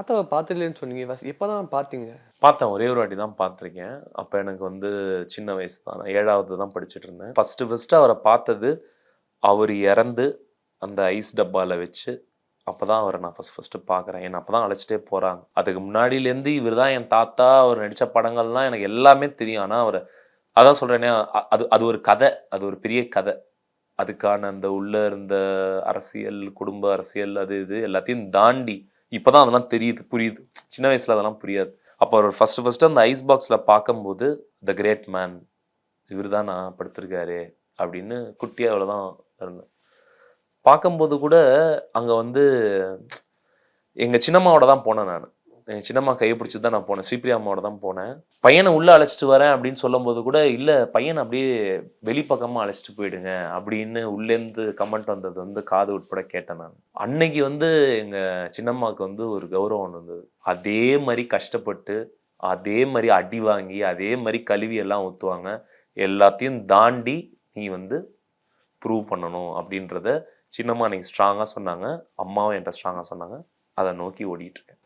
தாத்தாவை பார்த்ததில்லைன்னு சொன்னீங்க. எப்பதான் பார்த்தீங்க? பார்த்தேன். ஒரே ஒரு வாட்டி தான் பார்த்துருக்கேன். அப்ப எனக்கு வந்து சின்ன வயசு தான். நான் 7வது தான் படிச்சுட்டு இருந்தேன். ஃபர்ஸ்ட்டு அவர பார்த்தது, அவரு இறந்து அந்த ஐஸ் டப்பால வச்சு, அப்பதான் அவர நான் ஃபர்ஸ்ட்டு பார்க்குறேன். என்ன அப்பதான் அழைச்சிட்டே போறாங்க. அதுக்கு முன்னாடிலேருந்து இவரு தான் என் தாத்தா, அவர் நடிச்ச படங்கள்லாம் எனக்கு எல்லாமே தெரியும். ஆனா அதான் சொல்றேனே, அது அது ஒரு கதை. அது ஒரு பெரிய கதை. அதுக்கான அந்த உள்ள இருந்த அரசியல், குடும்ப அரசியல் அது இது எல்லாத்தையும் தாண்டி, இப்பதான் அதெல்லாம் தெரியுது, புரியுது. சின்ன வயசுல அதெல்லாம் புரியாது. அப்போ அவர் ஃபர்ஸ்ட்டு அந்த ஐஸ் பாக்ஸ்ல பார்க்கும்போது, த கிரேட் மேன் இவர் தான் நான் படுத்திருக்காரு அப்படின்னு குட்டியா அவ்வளோதான் இருந்தேன். பார்க்கும்போது கூட அங்க வந்து எங்க சின்னம்மாவோட தான் போனேன் நானு. எங்க சின்னம்மா கைய பிடிச்சுட்டு தான் நான் போனேன். ஸ்ரீபிரியா அம்மாவோட தான் போனேன். பையன உள்ள அழைச்சிட்டு வரேன் அப்படின்னு சொல்லும்போது கூட, இல்ல பையன அப்படியே வெளிப்பக்கமா அழைச்சிட்டு போயிடுங்க அப்படின்னு உள்ளேருந்து கமெண்ட் வந்தது வந்து காது உட்பட கேட்டேன் நான். அன்னைக்கு வந்து எங்க சின்னம்மாவுக்கு வந்து ஒரு கௌரவம் வந்தது. அதே மாரி கஷ்டப்பட்டு, அதே மாரி அடி வாங்கி, அதே மாரி கழுவி எல்லாம் ஊத்துவாங்க. எல்லாத்தையும் தாண்டி நீ வந்து ப்ரூவ் பண்ணணும் அப்படின்றத சின்னம்மா அன்னைக்கு ஸ்ட்ராங்கா சொன்னாங்க. அம்மாவும் என்கிட்ட ஸ்ட்ராங்கா சொன்னாங்க. அத நோக்கி ஓடிட்டு இருக்கேன்.